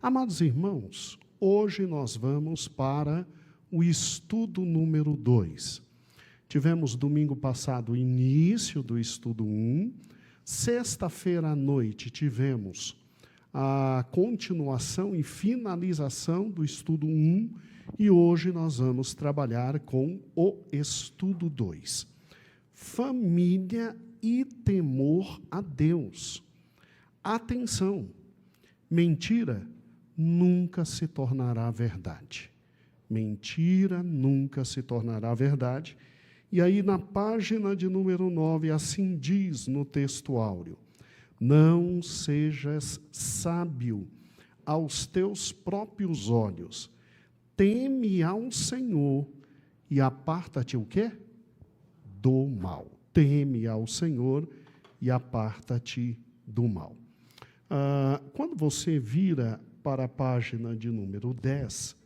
Amados irmãos, hoje nós vamos para o estudo número 2. Tivemos domingo passado o início do estudo 1. Sexta-feira à noite tivemos a continuação e finalização do estudo 1. E hoje nós vamos trabalhar com o estudo 2. Família e temor a Deus. Atenção, mentira nunca se tornará verdade. Mentira nunca se tornará verdade. E aí, na página de número 9, assim diz no texto áureo: não sejas sábio aos teus próprios olhos, teme ao Senhor e aparta-te o quê? Do mal. Teme ao Senhor e aparta-te do mal. Quando você vira para a página de número 10,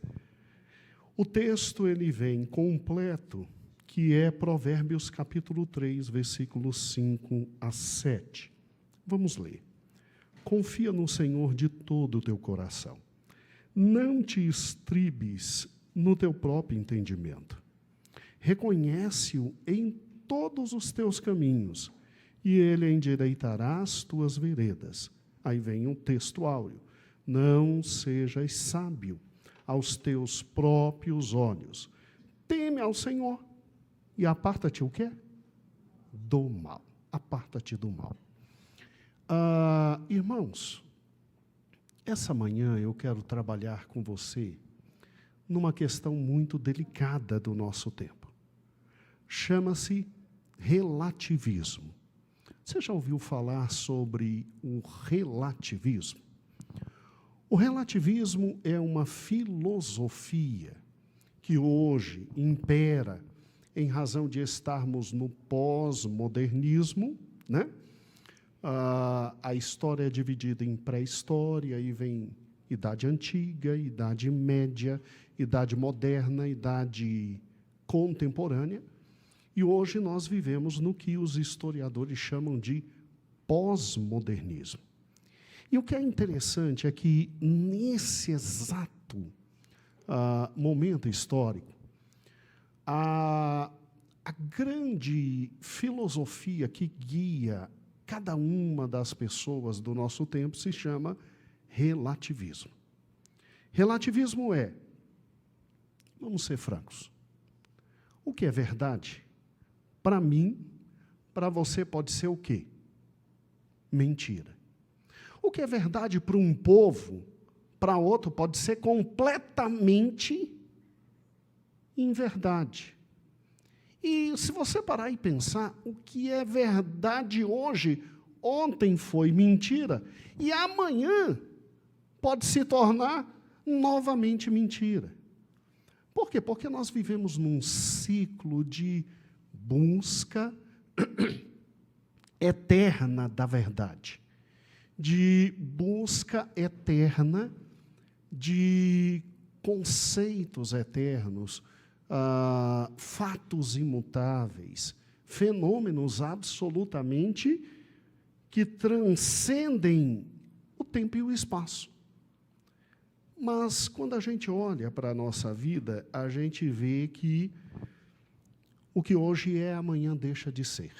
o texto ele vem completo, que é Provérbios capítulo 3, versículos 5 a 7. Vamos ler. Confia no Senhor de todo o teu coração. Não te estribes no teu próprio entendimento. Reconhece-o em todos os teus caminhos, e ele endireitará as tuas veredas. Aí vem um texto áureo. Não sejas sábio aos teus próprios olhos. Teme ao Senhor e aparta-te o quê? Do mal. Aparta-te do mal. Irmãos, essa manhã eu quero trabalhar com você numa questão muito delicada do nosso tempo. Chama-se relativismo. Você já ouviu falar sobre o relativismo? O relativismo é uma filosofia que hoje impera em razão de estarmos no pós-modernismo, né? A história é dividida em pré-história, aí vem Idade Antiga, Idade Média, Idade Moderna, Idade Contemporânea, e hoje nós vivemos no que os historiadores chamam de pós-modernismo. E o que é interessante é que, nesse exato momento histórico, a grande filosofia que guia cada uma das pessoas do nosso tempo se chama relativismo. Relativismo é, vamos ser francos, o que é verdade, para mim, para você pode ser o quê? Mentira. O que é verdade para um povo, para outro pode ser completamente inverdade. E se você parar e pensar, o que é verdade hoje, ontem foi mentira, e amanhã pode se tornar novamente mentira. Por quê? Porque nós vivemos num ciclo de busca eterna da verdade, de busca eterna de conceitos eternos, fatos imutáveis, fenômenos absolutamente que transcendem o tempo e o espaço. Mas, quando a gente olha para a nossa vida, a gente vê que o que hoje é, amanhã deixa de ser.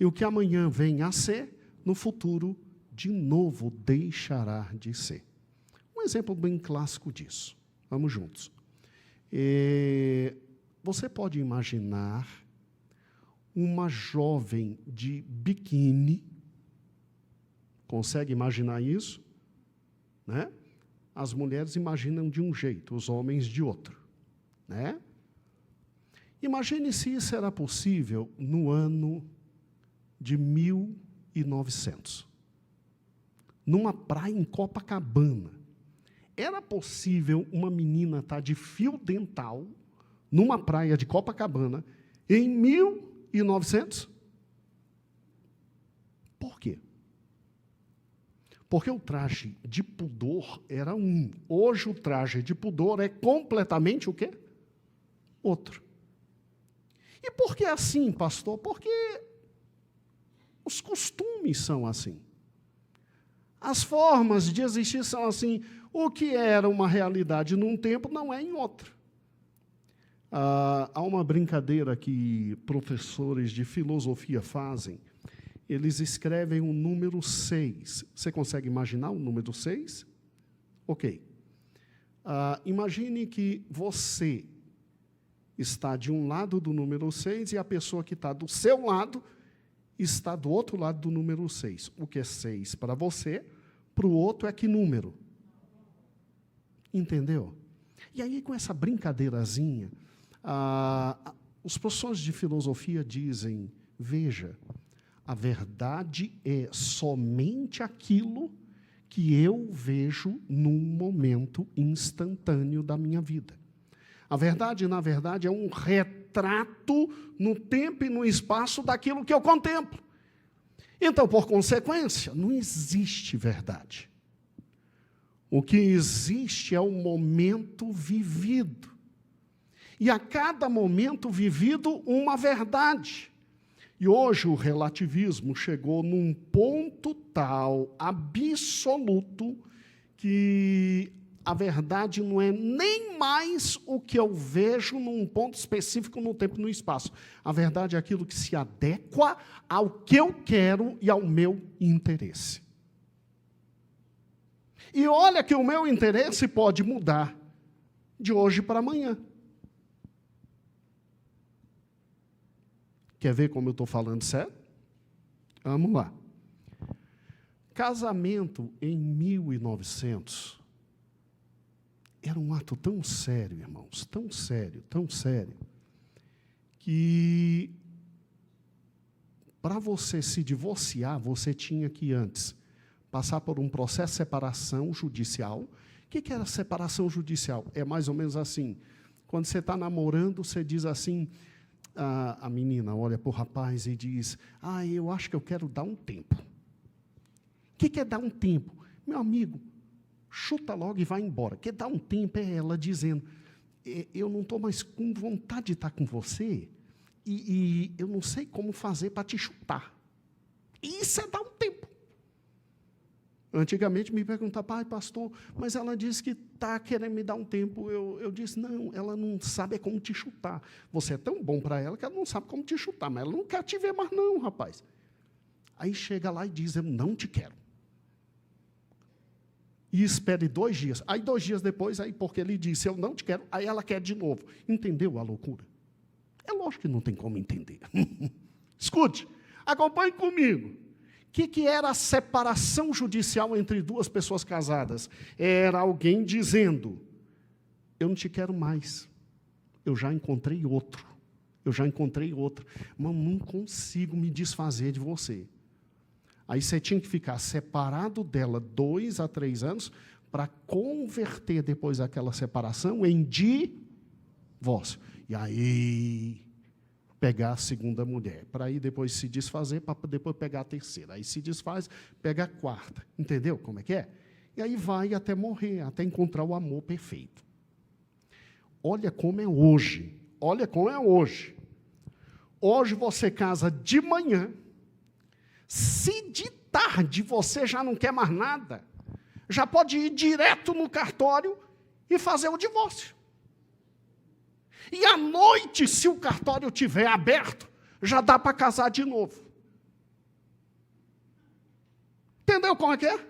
E o que amanhã vem a ser, no futuro, de novo, deixará de ser. Um exemplo bem clássico disso. Vamos juntos. Você pode imaginar uma jovem de biquíni, consegue imaginar isso? Né? As mulheres imaginam de um jeito, os homens de outro. Né? Imagine se isso era possível no ano de 1900. Numa praia em Copacabana. Era possível uma menina estar de fio dental numa praia de Copacabana em 1900? Por quê? Porque o traje de pudor era um. Hoje o traje de pudor é completamente o quê? Outro. E por que assim, pastor? Porque os costumes são assim. As formas de existir são assim, o que era uma realidade num tempo não é em outro. Há uma brincadeira que professores de filosofia fazem. Eles escrevem o número 6. Você consegue imaginar o número 6? Ok. Imagine que você está de um lado do número 6 e a pessoa que está do seu lado está do outro lado do número 6. O que é 6 para você, para o outro é que número? Entendeu? E aí, com essa brincadeirazinha, os professores de filosofia dizem, veja, a verdade é somente aquilo que eu vejo num momento instantâneo da minha vida. A verdade, na verdade, é um retrato no tempo e no espaço daquilo que eu contemplo. Então, por consequência, não existe verdade. O que existe é o momento vivido. E a cada momento vivido, uma verdade. E hoje o relativismo chegou num ponto tal, absoluto, que a verdade não é nem mais o que eu vejo num ponto específico no tempo e no espaço. A verdade é aquilo que se adequa ao que eu quero e ao meu interesse. E olha que o meu interesse pode mudar de hoje para amanhã. Quer ver como eu estou falando sério? Vamos lá. Casamento em 1900 era um ato tão sério, irmãos, tão sério, que para você se divorciar, você tinha que antes passar por um processo de separação judicial. O que era separação judicial? É mais ou menos assim, quando você está namorando, você diz assim, a menina olha para o rapaz e diz, eu acho que eu quero dar um tempo. O que é dar um tempo? Meu amigo, chuta logo e vai embora. Quer dar um tempo é ela dizendo, eu não estou mais com vontade de estar com você, e eu não sei como fazer para te chutar. Isso é dar um tempo. Antigamente me perguntava, pastor, mas ela disse que está querendo me dar um tempo. Eu disse, não, ela não sabe como te chutar. Você é tão bom para ela que ela não sabe como te chutar, mas ela não quer te ver mais não, rapaz. Aí chega lá e diz, eu não te quero. E espere 2 dias. Aí 2 dias depois, porque ele disse, eu não te quero, aí ela quer de novo. Entendeu a loucura? É lógico que não tem como entender. Escute, acompanhe comigo. O que era a separação judicial entre 2 pessoas casadas? Era alguém dizendo, eu não te quero mais, eu já encontrei outro, mas não consigo me desfazer de você. Aí você tinha que ficar separado dela 2 a 3 anos para converter depois aquela separação em divórcio. E aí pegar a segunda mulher, para aí depois se desfazer, para depois pegar a terceira. Aí se desfaz, pega a quarta. Entendeu como é que é? E aí vai até morrer, até encontrar o amor perfeito. Olha como é hoje. Hoje você casa de manhã, se de tarde você já não quer mais nada, já pode ir direto no cartório e fazer o divórcio. E à noite, se o cartório estiver aberto, já dá para casar de novo. Entendeu como é que é?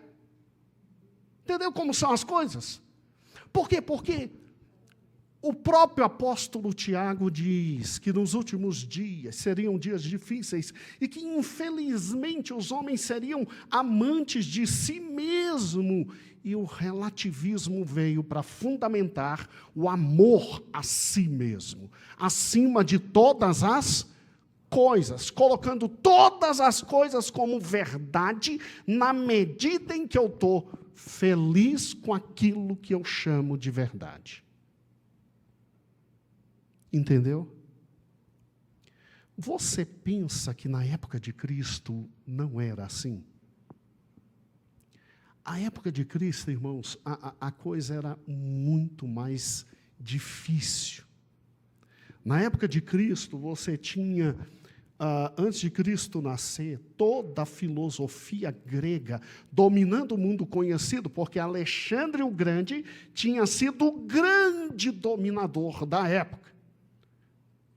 Entendeu como são as coisas? Por quê? Porque o próprio apóstolo Tiago diz que nos últimos dias seriam dias difíceis e que, infelizmente, os homens seriam amantes de si mesmo. E o relativismo veio para fundamentar o amor a si mesmo, acima de todas as coisas, colocando todas as coisas como verdade, na medida em que eu estou feliz com aquilo que eu chamo de verdade. Entendeu? Você pensa que na época de Cristo não era assim? A época de Cristo, irmãos, a coisa era muito mais difícil. Na época de Cristo, você tinha antes de Cristo nascer, toda a filosofia grega dominando o mundo conhecido, porque Alexandre o Grande tinha sido o grande dominador da época.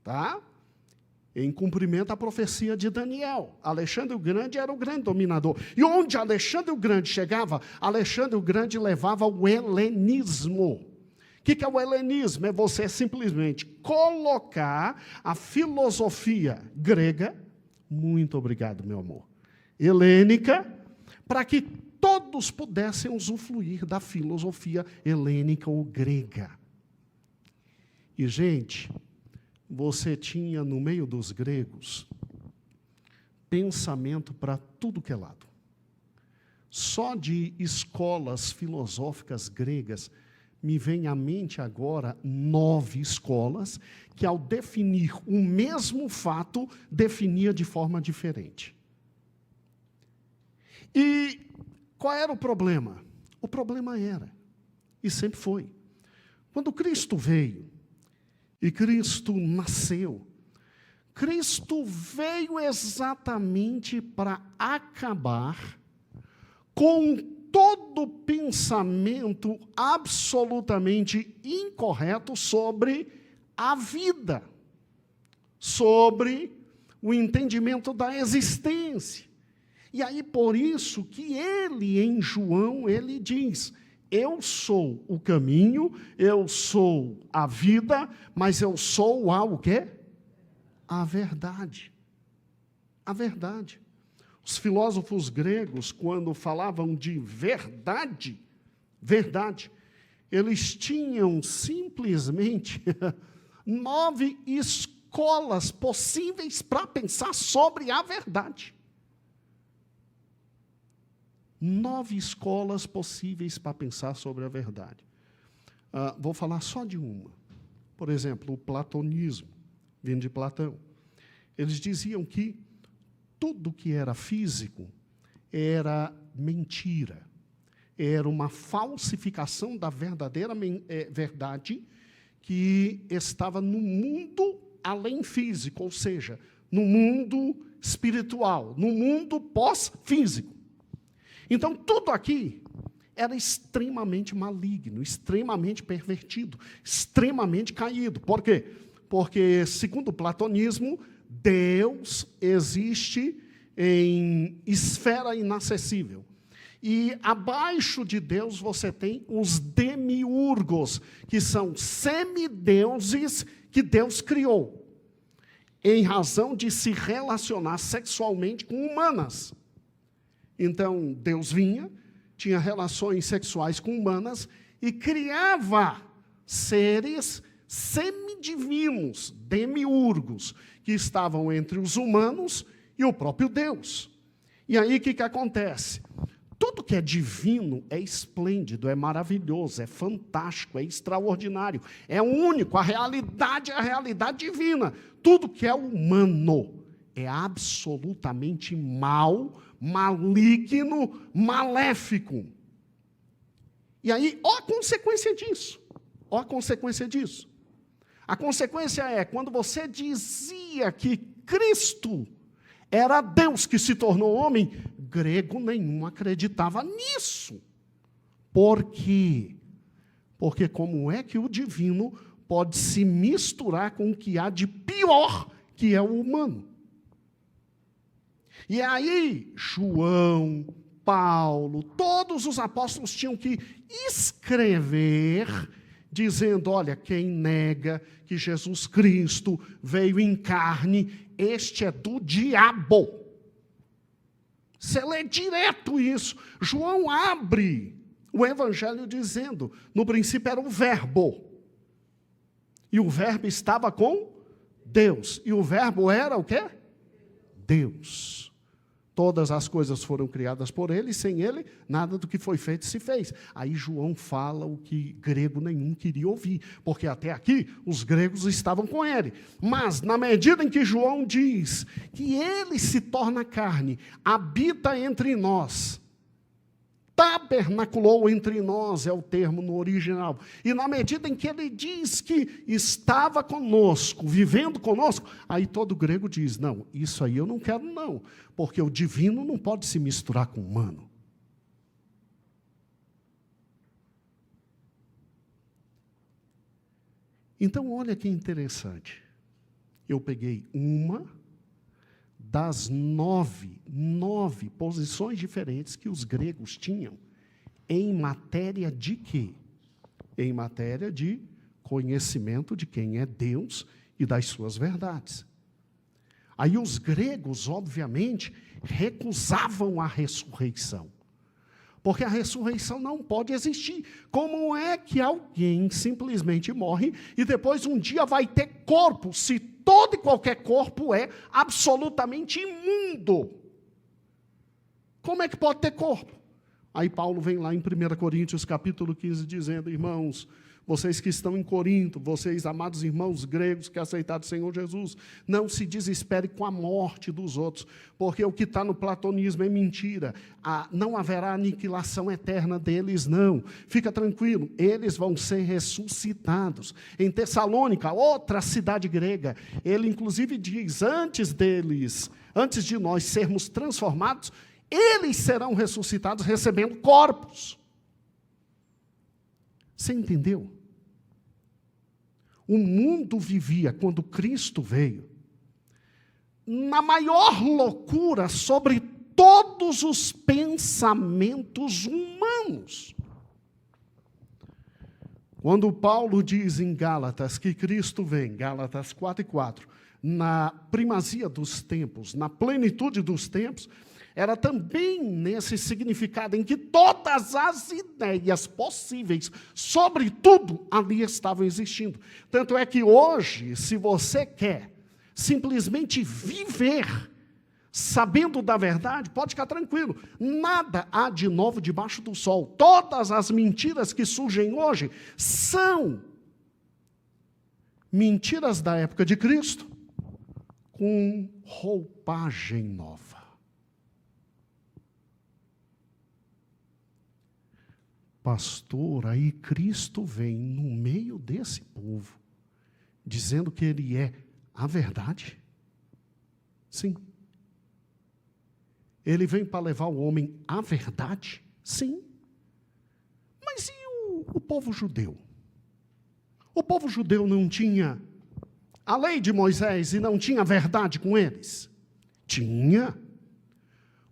Tá? Em cumprimento à profecia de Daniel. Alexandre o Grande era o grande dominador. E onde Alexandre o Grande chegava, Alexandre o Grande levava o helenismo. O que é o helenismo? É você simplesmente colocar a filosofia grega, muito obrigado, meu amor, helênica, para que todos pudessem usufruir da filosofia helênica ou grega. E, gente, você tinha no meio dos gregos pensamento para tudo que é lado. Só de escolas filosóficas gregas me vem à mente agora 9 escolas que, ao definir o mesmo fato, definia de forma diferente. E qual era o problema? O problema era, e sempre foi, quando Cristo veio, e Cristo nasceu, Cristo veio exatamente para acabar com todo pensamento absolutamente incorreto sobre a vida, sobre o entendimento da existência. E aí, por isso que ele, em João, ele diz: eu sou o caminho, eu sou a vida, mas eu sou o quê? A verdade. A verdade. Os filósofos gregos, quando falavam de verdade, eles tinham simplesmente 9 escolas possíveis para pensar sobre a verdade. 9 escolas possíveis para pensar sobre a verdade. Vou falar só de uma. Por exemplo, o platonismo, vindo de Platão. Eles diziam que tudo que era físico era mentira, era uma falsificação da verdadeira verdade que estava no mundo além físico, ou seja, no mundo espiritual, no mundo pós-físico. Então, tudo aqui era extremamente maligno, extremamente pervertido, extremamente caído. Por quê? Porque, segundo o platonismo, Deus existe em esfera inacessível. E abaixo de Deus você tem os demiurgos, que são semideuses que Deus criou, em razão de se relacionar sexualmente com humanas. Então, Deus vinha, tinha relações sexuais com humanas e criava seres semidivinos, demiurgos, que estavam entre os humanos e o próprio Deus. E aí, o que acontece? Tudo que é divino é esplêndido, é maravilhoso, é fantástico, é extraordinário, é único, a realidade é a realidade divina. Tudo que é humano é absolutamente mal, maligno, maléfico. E aí, ó a consequência disso. Ó a consequência disso. A consequência é, quando você dizia que Cristo era Deus que se tornou homem, grego nenhum acreditava nisso. Por quê? Porque como é que o divino pode se misturar com o que há de pior, que é o humano? E aí, João, Paulo, todos os apóstolos tinham que escrever, dizendo: olha, quem nega que Jesus Cristo veio em carne, este é do diabo. Você lê direto isso. João abre o evangelho dizendo: no princípio era o verbo, e o verbo estava com Deus, e o verbo era o quê? Deus. Todas as coisas foram criadas por ele, e sem ele, nada do que foi feito se fez. Aí João fala o que grego nenhum queria ouvir, porque até aqui os gregos estavam com ele. Mas, na medida em que João diz que ele se torna carne, habita entre nós, tabernaculou entre nós, é o termo no original. E na medida em que ele diz que estava conosco, vivendo conosco, aí todo grego diz, não, isso aí eu não quero não, porque o divino não pode se misturar com o humano. Então, olha que interessante. Eu peguei uma das nove posições diferentes que os gregos tinham em matéria de quê? Em matéria de conhecimento de quem é Deus e das suas verdades. Aí os gregos, obviamente, recusavam a ressurreição. Porque a ressurreição não pode existir. Como é que alguém simplesmente morre e depois um dia vai ter corpo, se todo e qualquer corpo é absolutamente imundo? Como é que pode ter corpo? Aí Paulo vem lá em 1 Coríntios capítulo 15 dizendo, irmãos, vocês que estão em Corinto, vocês amados irmãos gregos que aceitaram o Senhor Jesus, não se desespere com a morte dos outros, porque o que está no platonismo é mentira, não haverá aniquilação eterna deles, não. Fica tranquilo, eles vão ser ressuscitados. Em Tessalônica, outra cidade grega, ele inclusive diz, antes de nós sermos transformados, eles serão ressuscitados recebendo corpos. Você entendeu? O mundo vivia, quando Cristo veio, na maior loucura sobre todos os pensamentos humanos. Quando Paulo diz em Gálatas que Cristo vem, Gálatas 4:4, na primazia dos tempos, na plenitude dos tempos, era também nesse significado em que todas as ideias possíveis, sobre tudo, ali estavam existindo. Tanto é que hoje, se você quer simplesmente viver sabendo da verdade, pode ficar tranquilo, nada há de novo debaixo do sol. Todas as mentiras que surgem hoje são mentiras da época de Cristo, com roupagem nova. Pastor, aí Cristo vem no meio desse povo, dizendo que Ele é a verdade? Sim. Ele vem para levar o homem à verdade? Sim. Mas e o povo judeu? O povo judeu não tinha a lei de Moisés e não tinha verdade com eles? Tinha.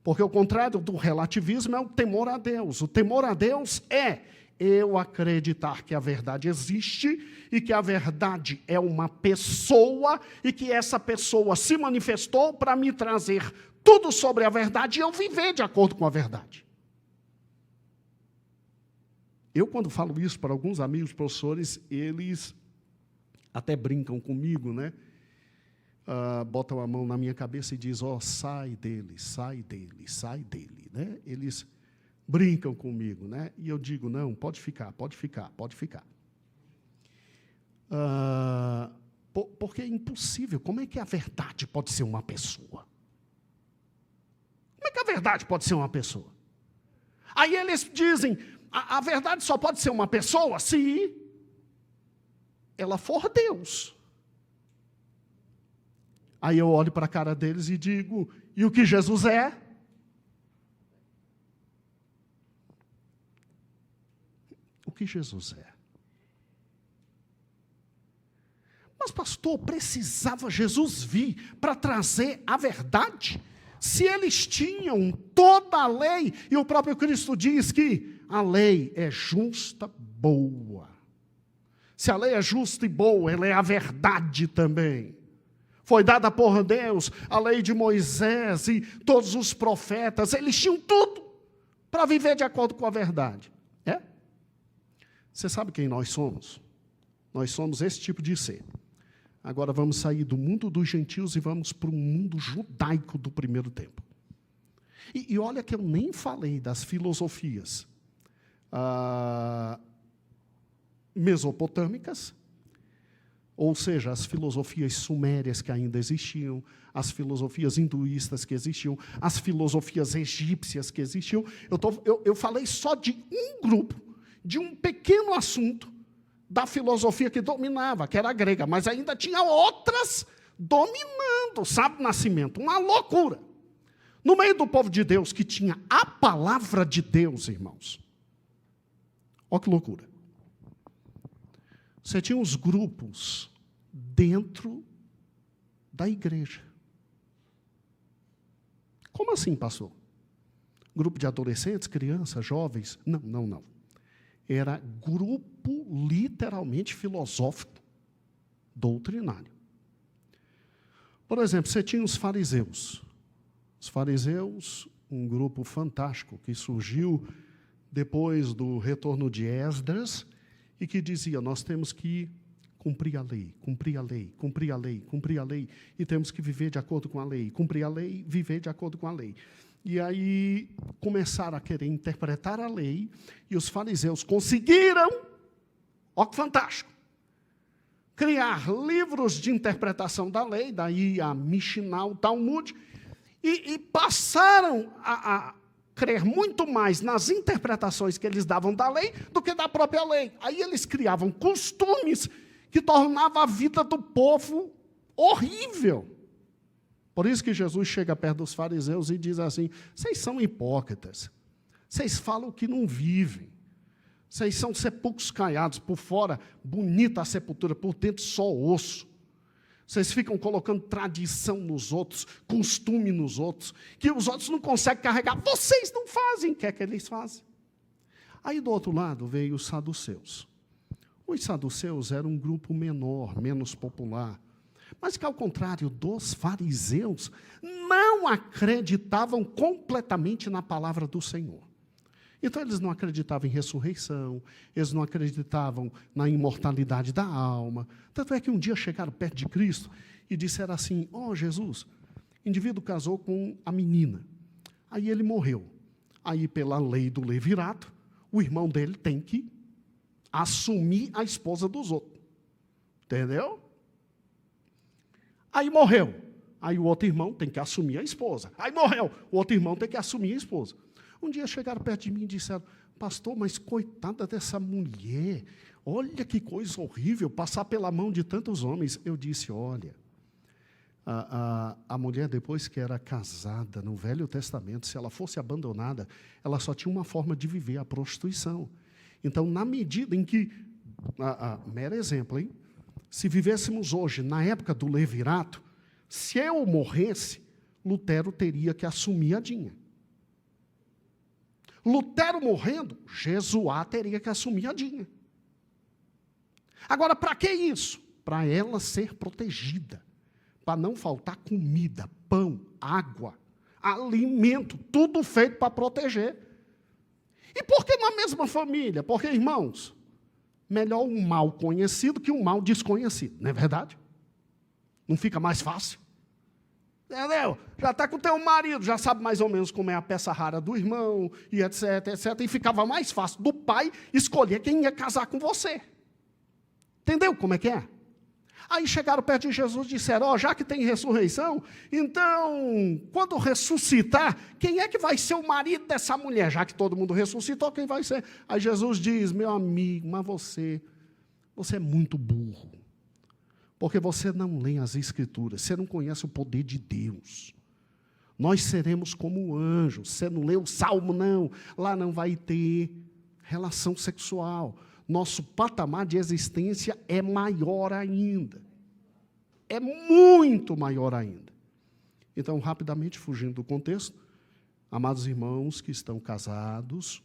Porque o contrário do relativismo é o temor a Deus. O temor a Deus é eu acreditar que a verdade existe e que a verdade é uma pessoa e que essa pessoa se manifestou para me trazer tudo sobre a verdade e eu viver de acordo com a verdade. Eu, quando falo isso para alguns amigos professores, eles até brincam comigo, né? Botam a mão na minha cabeça e dizem, sai dele, sai dele, sai dele, né? Eles brincam comigo, né? E eu digo, não, pode ficar, pode ficar, pode ficar. Porque é impossível, como é que a verdade pode ser uma pessoa? Como é que a verdade pode ser uma pessoa? Aí eles dizem, a verdade só pode ser uma pessoa se ela for Deus. Aí eu olho para a cara deles e digo, e o que Jesus é? O que Jesus é? Mas pastor, precisava Jesus vir para trazer a verdade? Se eles tinham toda a lei, e o próprio Cristo diz que a lei é justa, boa. Se a lei é justa e boa, ela é a verdade também. Foi dada por Deus, a lei de Moisés e todos os profetas, eles tinham tudo para viver de acordo com a verdade. É? Você sabe quem nós somos? Nós somos esse tipo de ser. Agora vamos sair do mundo dos gentios e vamos para o mundo judaico do primeiro tempo. E olha que eu nem falei das filosofias mesopotâmicas, ou seja, as filosofias sumérias que ainda existiam, as filosofias hinduístas que existiam, as filosofias egípcias que existiam. Eu falei só de um grupo, de um pequeno assunto da filosofia que dominava, que era a grega, mas ainda tinha outras dominando, sabe, Nascimento, uma loucura. No meio do povo de Deus, que tinha a palavra de Deus, irmãos. Olha que loucura. Você tinha os grupos dentro da igreja. Como assim, pastor? Grupo de adolescentes, crianças, jovens? Não. Era grupo literalmente filosófico, doutrinário. Por exemplo, você tinha os fariseus. Os fariseus, um grupo fantástico que surgiu depois do retorno de Esdras, e que dizia, nós temos que cumprir a lei, cumprir a lei, cumprir a lei, cumprir a lei, e temos que viver de acordo com a lei, cumprir a lei, viver de acordo com a lei. E aí começaram a querer interpretar a lei, e os fariseus conseguiram, ó que fantástico, criar livros de interpretação da lei, daí a Mishnah, o Talmud, e passaram a crer muito mais nas interpretações que eles davam da lei do que da própria lei. Aí eles criavam costumes que tornavam a vida do povo horrível. Por isso que Jesus chega perto dos fariseus e diz assim, vocês são hipócritas, vocês falam que não vivem, vocês são sepulcros caiados, por fora bonita a sepultura, por dentro só osso. Vocês ficam colocando tradição nos outros, costume nos outros, que os outros não conseguem carregar. Vocês não fazem, o que é que eles fazem? Aí, do outro lado, veio os saduceus. Os saduceus eram um grupo menor, menos popular, mas que, ao contrário dos fariseus, não acreditavam completamente na palavra do Senhor. Então, eles não acreditavam em ressurreição, eles não acreditavam na imortalidade da alma. Tanto é que um dia chegaram perto de Cristo e disseram assim, Jesus, o indivíduo casou com a menina, aí ele morreu. Aí, pela lei do levirato, o irmão dele tem que assumir a esposa dos outros. Entendeu? Aí morreu. Aí o outro irmão tem que assumir a esposa. Aí morreu. O outro irmão tem que assumir a esposa. Um dia chegaram perto de mim e disseram, pastor, mas coitada dessa mulher, olha que coisa horrível, passar pela mão de tantos homens. Eu disse, olha, a mulher depois que era casada no Velho Testamento, se ela fosse abandonada, ela só tinha uma forma de viver, a prostituição. Então, na medida em que, mero exemplo, hein? Se vivêssemos hoje, na época do levirato, se eu morresse, Lutero teria que assumir a Dinha. Lutero morrendo, Jesuá teria que assumir a Dinha. Agora, para que isso? Para ela ser protegida, para não faltar comida, pão, água, alimento, tudo feito para proteger. E por que na mesma família? Porque, irmãos, melhor um mal conhecido que um mal desconhecido, não é verdade? Não fica mais fácil? Entendeu? Já está com o teu marido, já sabe mais ou menos como é a peça rara do irmão, e etc, etc. E ficava mais fácil do pai escolher quem ia casar com você. Entendeu como é que é? Aí chegaram perto de Jesus e disseram, já que tem ressurreição, então, quando ressuscitar, quem é que vai ser o marido dessa mulher? Já que todo mundo ressuscitou, quem vai ser? Aí Jesus diz, meu amigo, mas você é muito burro. Porque você não lê as Escrituras, você não conhece o poder de Deus. Nós seremos como anjos, você não lê o Salmo, não. Lá não vai ter relação sexual. Nosso patamar de existência é maior ainda. É muito maior ainda. Então, rapidamente, fugindo do contexto, amados irmãos que estão casados,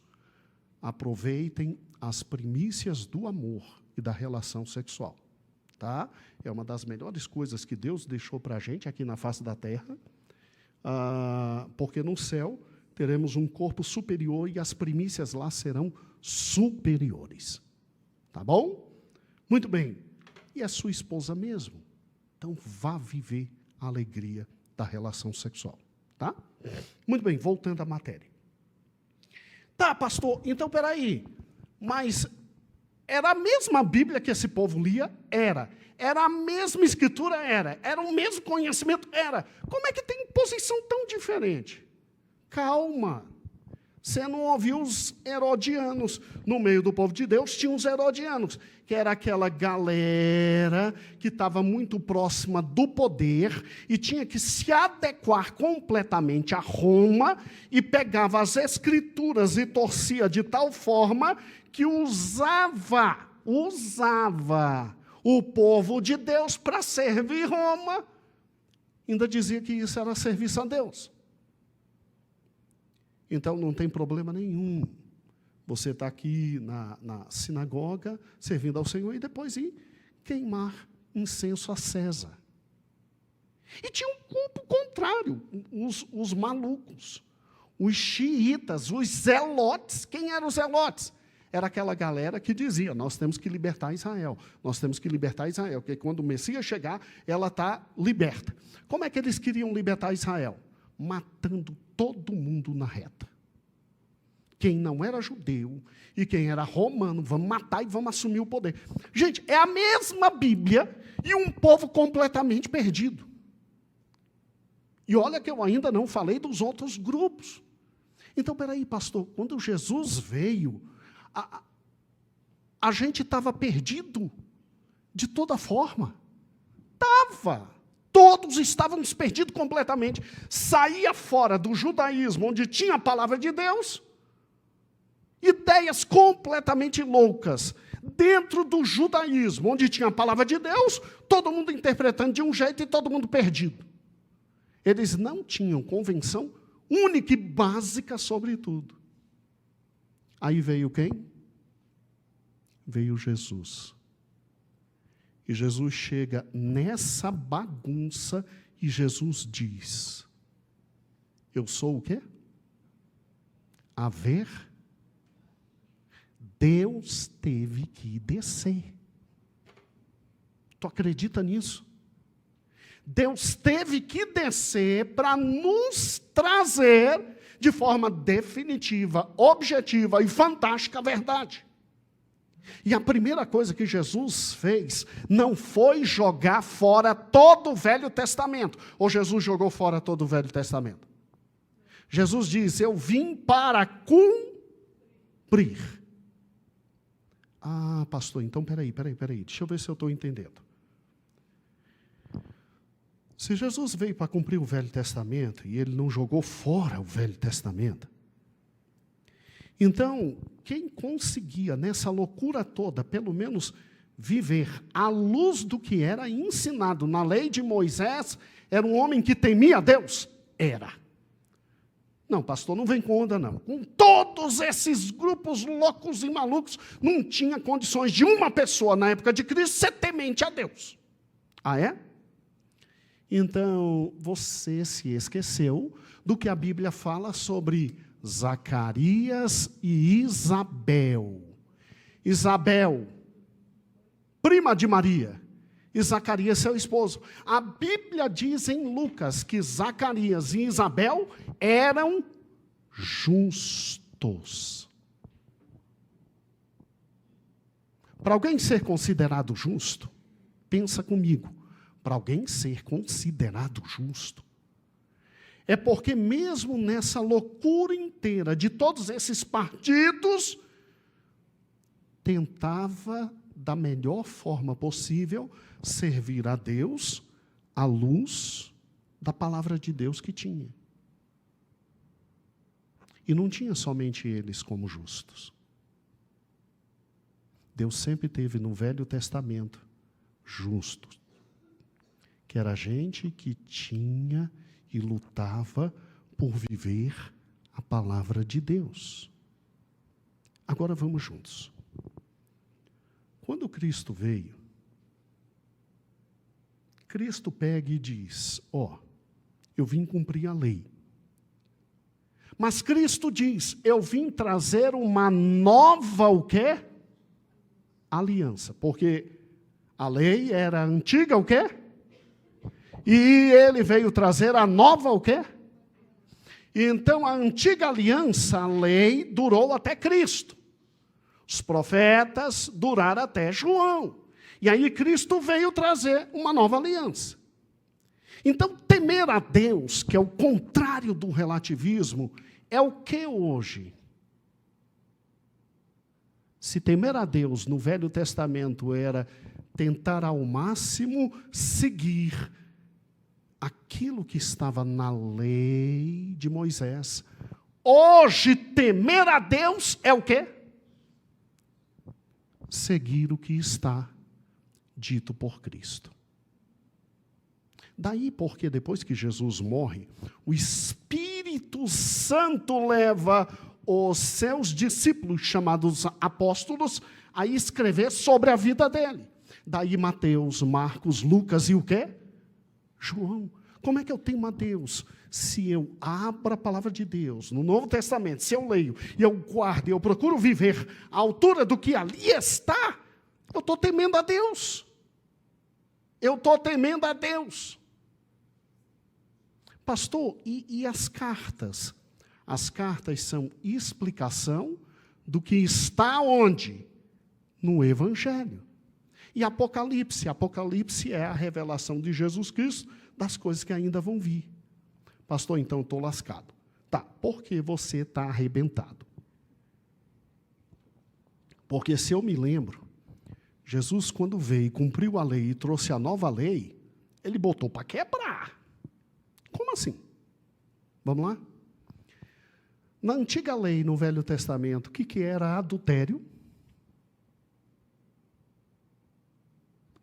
aproveitem as primícias do amor e da relação sexual. Tá? É uma das melhores coisas que Deus deixou para a gente aqui na face da terra, porque no céu teremos um corpo superior e as primícias lá serão superiores. Tá bom? Muito bem. E a sua esposa mesmo? Então, vá viver a alegria da relação sexual. Tá? Muito bem, voltando à matéria. Tá, pastor, então, peraí, mas Era a mesma Bíblia que esse povo lia? Era a mesma escritura? Era o mesmo conhecimento? Era. Como é que tem posição tão diferente? Calma. Você não ouviu os herodianos. No meio do povo de Deus tinha os herodianos, que era aquela galera que estava muito próxima do poder e tinha que se adequar completamente a Roma e pegava as escrituras e torcia de tal forma que usava o povo de Deus para servir Roma. Ainda dizia que isso era serviço a Deus. Então, não tem problema nenhum você estar aqui na sinagoga, servindo ao Senhor, e depois ir queimar incenso a César. E tinha um grupo contrário, os malucos, os xiitas, os zelotes. Quem eram os zelotes? Era aquela galera que dizia, nós temos que libertar Israel, porque quando o Messias chegar, ela está liberta. Como é que eles queriam libertar Israel? Matando todo mundo na reta. Quem não era judeu e quem era romano, vamos matar e vamos assumir o poder. Gente, é a mesma Bíblia e um povo completamente perdido. E olha que eu ainda não falei dos outros grupos. Então, peraí, pastor, quando Jesus veio, a gente estava perdido de toda forma. Estava. Todos estávamos perdidos completamente. Saía fora do judaísmo, onde tinha a palavra de Deus, ideias completamente loucas. Dentro do judaísmo, onde tinha a palavra de Deus, todo mundo interpretando de um jeito e todo mundo perdido. Eles não tinham convenção única e básica sobre tudo. Aí veio quem? Veio Jesus. E Jesus chega nessa bagunça e Jesus diz, eu sou o quê? A ver, Deus teve que descer. Tu acredita nisso? Deus teve que descer para nos trazer de forma definitiva, objetiva e fantástica a verdade. E a primeira coisa que Jesus fez não foi jogar fora todo o Velho Testamento. Ou Jesus jogou fora todo o Velho Testamento? Jesus diz, eu vim para cumprir. Ah, pastor, então peraí, deixa eu ver se eu estou entendendo. Se Jesus veio para cumprir o Velho Testamento e ele não jogou fora o Velho Testamento, então, quem conseguia, nessa loucura toda, pelo menos viver à luz do que era ensinado na lei de Moisés, era um homem que temia a Deus? Era. Não, pastor, não vem com onda, não. Com todos esses grupos loucos e malucos, não tinha condições de uma pessoa, na época de Cristo, ser temente a Deus. Ah, é? Então, você se esqueceu do que a Bíblia fala sobre Zacarias e Isabel. Isabel, prima de Maria, e Zacarias, seu esposo. A Bíblia diz em Lucas que Zacarias e Isabel eram justos. Para alguém ser considerado justo, pensa comigo, para alguém ser considerado justo, é porque mesmo nessa loucura inteira de todos esses partidos, tentava, da melhor forma possível, servir a Deus à luz da palavra de Deus que tinha. E não tinha somente eles como justos. Deus sempre teve no Velho Testamento justos, que era gente que tinha e lutava por viver a palavra de Deus. Agora vamos juntos. Quando Cristo veio, Cristo pega e diz, eu vim cumprir a lei. Mas Cristo diz, eu vim trazer uma nova o quê? Aliança. Porque a lei era antiga o quê? E ele veio trazer a nova o quê? Então, a antiga aliança, a lei, durou até Cristo. Os profetas duraram até João. E aí Cristo veio trazer uma nova aliança. Então, temer a Deus, que é o contrário do relativismo, é o que hoje? Se temer a Deus no Velho Testamento era tentar ao máximo seguir aquilo que estava na lei de Moisés, hoje temer a Deus é o quê? Seguir o que está dito por Cristo. Daí porque depois que Jesus morre, o Espírito Santo leva os seus discípulos, chamados apóstolos, a escrever sobre a vida dele. Daí Mateus, Marcos, Lucas e o quê? João. Como é que eu tenho a Deus? Se eu abro a palavra de Deus no Novo Testamento, se eu leio e eu guardo e eu procuro viver à altura do que ali está, eu estou temendo a Deus. Eu estou temendo a Deus. Pastor, e as cartas? As cartas são explicação do que está onde? No Evangelho. E Apocalipse? Apocalipse é a revelação de Jesus Cristo das coisas que ainda vão vir. Pastor, então eu estou lascado. Tá, por que você está arrebentado? Porque se eu me lembro, Jesus quando veio, cumpriu a lei e trouxe a nova lei, ele botou para quebrar. Como assim? Vamos lá? Na antiga lei, no Velho Testamento, o que era adultério?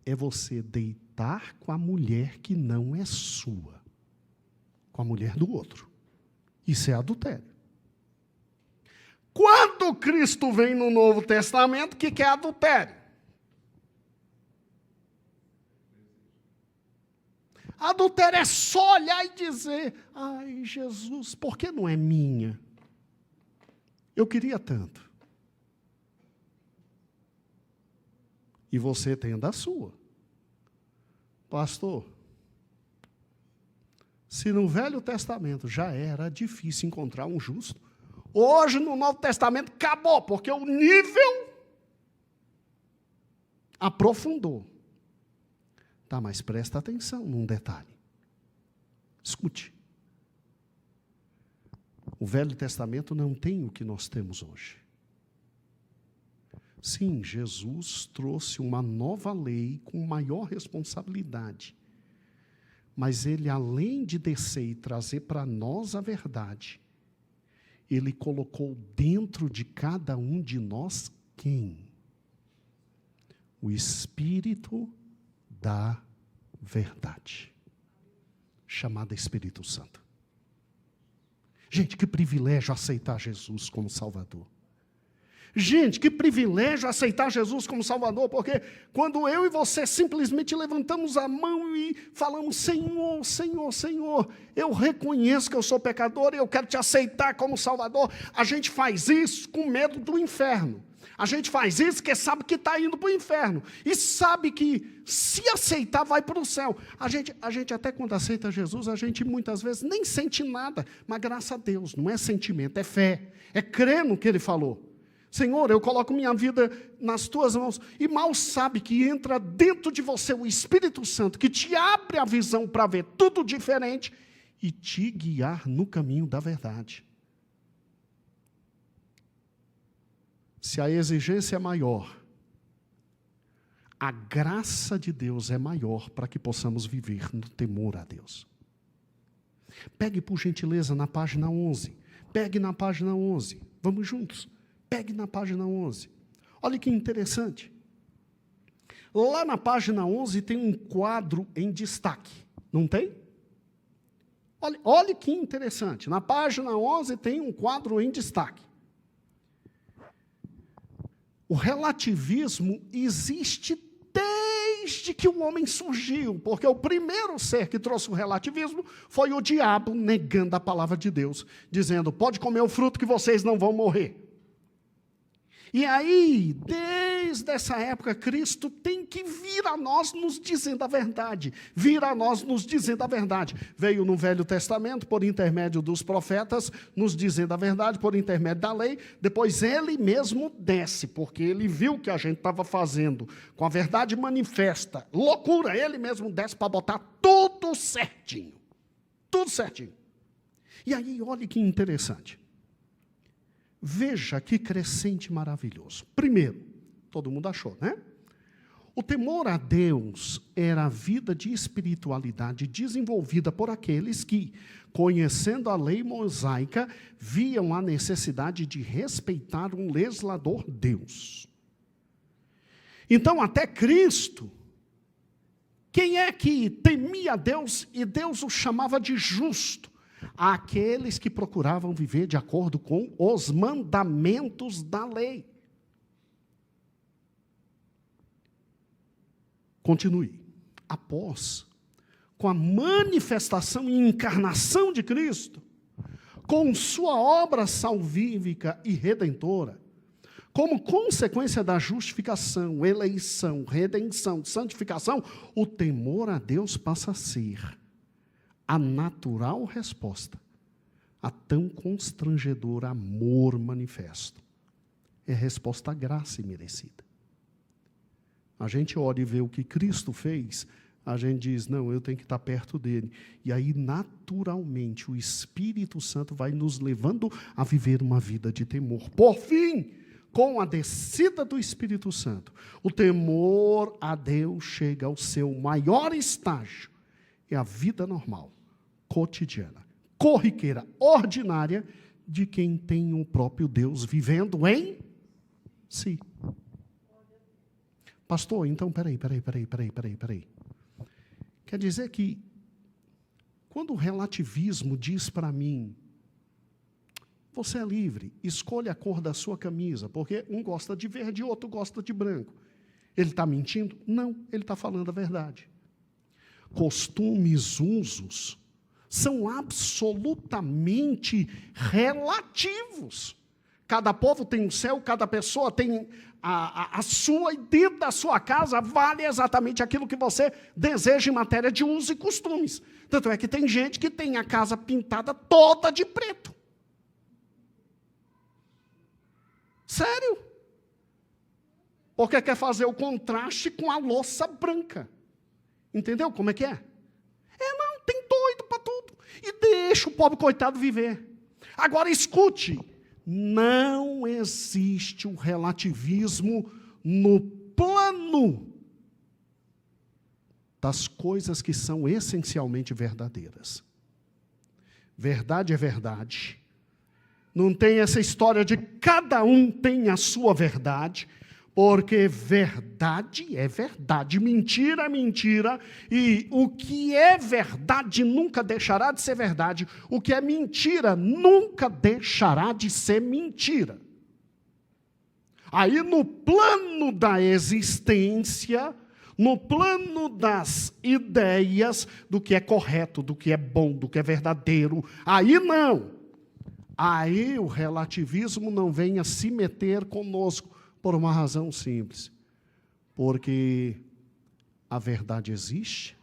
É você deitar com a mulher que não é sua, com a mulher do outro. Isso é adultério. Quando Cristo vem no Novo Testamento, o que é adultério? Adultério é só olhar e dizer, ai, Jesus, por que não é minha? Eu queria tanto. E você tem da sua. Pastor, se no Velho Testamento já era difícil encontrar um justo, hoje no Novo Testamento acabou, porque o nível aprofundou. Tá, mas presta atenção num detalhe. Escute. O Velho Testamento não tem o que nós temos hoje. Sim, Jesus trouxe uma nova lei com maior responsabilidade. Mas ele, além de descer e trazer para nós a verdade, ele colocou dentro de cada um de nós quem? O Espírito da verdade, chamada Espírito Santo. Gente, que privilégio aceitar Jesus como Salvador. Gente, que privilégio aceitar Jesus como Salvador, porque quando eu e você simplesmente levantamos a mão e falamos, Senhor, Senhor, Senhor, eu reconheço que eu sou pecador e eu quero te aceitar como Salvador, a gente faz isso com medo do inferno. A gente faz isso porque sabe que está indo para o inferno. E sabe que se aceitar vai para o céu. A gente até quando aceita Jesus, a gente muitas vezes nem sente nada. Mas graças a Deus, não é sentimento, é fé. É crer no que Ele falou. Senhor, eu coloco minha vida nas tuas mãos. E mal sabe que entra dentro de você o Espírito Santo, que te abre a visão para ver tudo diferente e te guiar no caminho da verdade. Se a exigência é maior, a graça de Deus é maior para que possamos viver no temor a Deus. Pegue, por gentileza, na página 11. Pegue na página 11. Vamos juntos. Pegue na página 11. Olha que interessante. Lá na página 11 tem um quadro em destaque. Não tem? Olha que interessante. Na página 11 tem um quadro em destaque. O relativismo existe desde que o homem surgiu, porque o primeiro ser que trouxe o relativismo foi o diabo negando a palavra de Deus, dizendo, pode comer o fruto que vocês não vão morrer. E aí, desde essa época, Cristo tem que vir a nós nos dizendo a verdade. Vir a nós nos dizendo a verdade. Veio no Velho Testamento, por intermédio dos profetas, nos dizendo a verdade, por intermédio da lei. Depois ele mesmo desce, porque ele viu o que a gente estava fazendo com a verdade manifesta. Loucura, ele mesmo desce para botar tudo certinho. Tudo certinho. E aí, olha que interessante. Veja que crescente maravilhoso. Primeiro, todo mundo achou, né? O temor a Deus era a vida de espiritualidade desenvolvida por aqueles que, conhecendo a lei mosaica, viam a necessidade de respeitar um legislador Deus. Então, até Cristo, quem é que temia Deus e Deus o chamava de justo? Aqueles que procuravam viver de acordo com os mandamentos da lei. Continue. Após, com a manifestação e encarnação de Cristo, com sua obra salvífica e redentora, como consequência da justificação, eleição, redenção, santificação, o temor a Deus passa a ser a natural resposta a tão constrangedor amor manifesto. É resposta à graça imerecida. A gente olha e vê o que Cristo fez, a gente diz, não, eu tenho que estar perto dele. E aí, naturalmente, o Espírito Santo vai nos levando a viver uma vida de temor. Por fim, com a descida do Espírito Santo, o temor a Deus chega ao seu maior estágio. É a vida normal, cotidiana, corriqueira, ordinária, de quem tem o próprio Deus vivendo em si. Pastor, então, peraí. Quer dizer que, quando o relativismo diz para mim, você é livre, escolha a cor da sua camisa, porque um gosta de verde e outro gosta de branco. Ele está mentindo? Não, ele está falando a verdade. Costumes, usos, são absolutamente relativos. Cada povo tem um céu, cada pessoa tem a sua, e dentro da sua casa vale exatamente aquilo que você deseja em matéria de uso e costumes. Tanto é que tem gente que tem a casa pintada toda de preto. Sério? Porque quer fazer o contraste com a louça branca. Entendeu como é que é? Não, tem doido para tudo. E deixa o pobre coitado viver. Agora escute, não existe um relativismo no plano das coisas que são essencialmente verdadeiras. Verdade é verdade. Não tem essa história de cada um tem a sua verdade, porque verdade é verdade, mentira é mentira, e o que é verdade nunca deixará de ser verdade, o que é mentira nunca deixará de ser mentira. Aí no plano da existência, no plano das ideias, do que é correto, do que é bom, do que é verdadeiro, aí não. Aí o relativismo não vem a se meter conosco, por uma razão simples. Porque a verdade existe,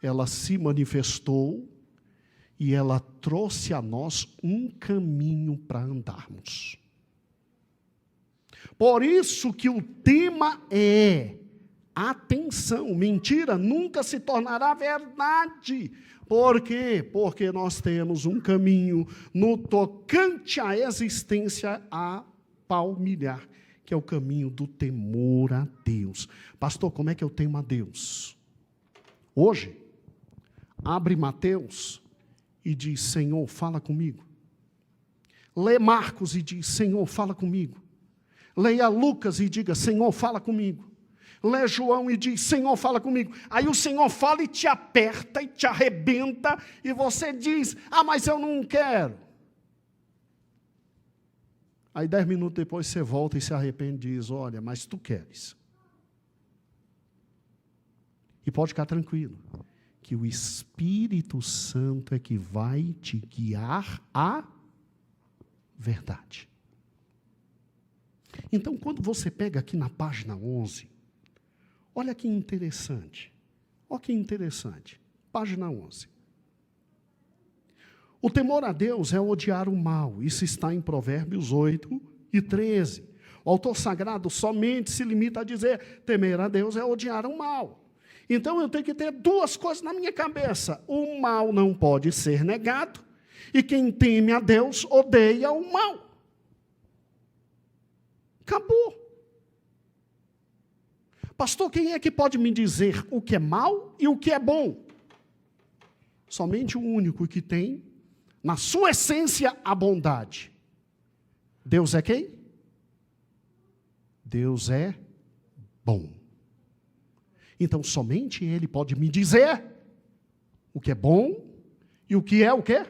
ela se manifestou e ela trouxe a nós um caminho para andarmos. Por isso que o tema é: atenção, mentira nunca se tornará verdade. Por quê? Porque nós temos um caminho no tocante à existência a palmilhar, que é o caminho do temor a Deus. Pastor, como é que eu temo a Deus? Hoje, abre Mateus e diz, Senhor, fala comigo. Lê Marcos e diz, Senhor, fala comigo. Leia Lucas e diga, Senhor, fala comigo. Lê João e diz, Senhor, fala comigo. Aí o Senhor fala e te aperta e te arrebenta, e você diz, mas eu não quero. Aí 10 minutos depois você volta e se arrepende e diz, olha, mas tu queres. E pode ficar tranquilo, que o Espírito Santo é que vai te guiar à verdade. Então, quando você pega aqui na página 11, olha que interessante. Olha que interessante. Página 11. O temor a Deus é odiar o mal. Isso está em Provérbios 8 e 13. O autor sagrado somente se limita a dizer: temer a Deus é odiar o mal. Então eu tenho que ter duas coisas na minha cabeça. O mal não pode ser negado, e quem teme a Deus odeia o mal. Acabou. Pastor, quem é que pode me dizer o que é mal e o que é bom? Somente o único que tem, na sua essência, a bondade. Deus é quem? Deus é bom. Então, somente Ele pode me dizer o que é bom e o que é o quê?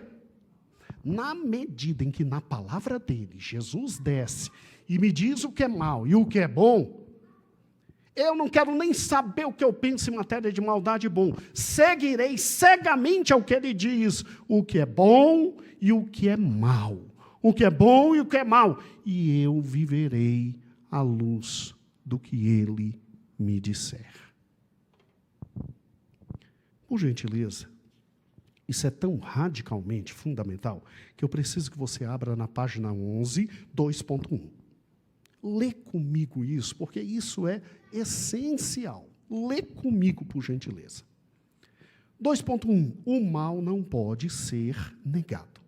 Na medida em que na palavra dele, Jesus desce e me diz o que é mal e o que é bom, eu não quero nem saber o que eu penso em matéria de maldade e bom. Seguirei cegamente ao que ele diz, o que é bom e o que é mal. O que é bom e o que é mal. E eu viverei à luz do que ele me disser. Por gentileza, isso é tão radicalmente fundamental que eu preciso que você abra na página 11, 2.1. Lê comigo isso, porque isso é essencial. Lê comigo, por gentileza. 2.1. O mal não pode ser negado.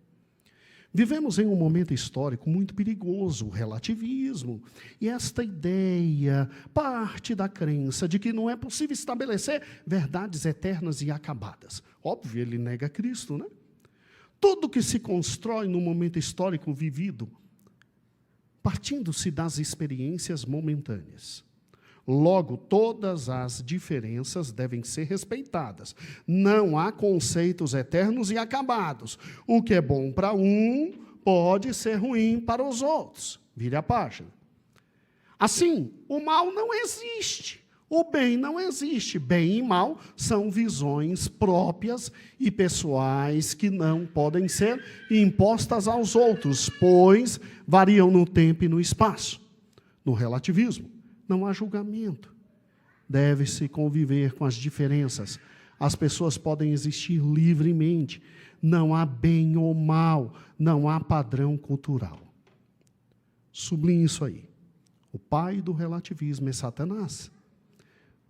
Vivemos em um momento histórico muito perigoso, o relativismo, e esta ideia parte da crença de que não é possível estabelecer verdades eternas e acabadas. Óbvio, ele nega Cristo, né? Tudo que se constrói no momento histórico vivido, partindo-se das experiências momentâneas. Logo, todas as diferenças devem ser respeitadas. Não há conceitos eternos e acabados. O que é bom para um pode ser ruim para os outros. Vire a página. Assim, o mal não existe. O bem não existe. Bem e mal são visões próprias e pessoais que não podem ser impostas aos outros, pois variam no tempo e no espaço. No relativismo, não há julgamento. Deve-se conviver com as diferenças. As pessoas podem existir livremente. Não há bem ou mal. Não há padrão cultural. Sublinhe isso aí. O pai do relativismo é Satanás.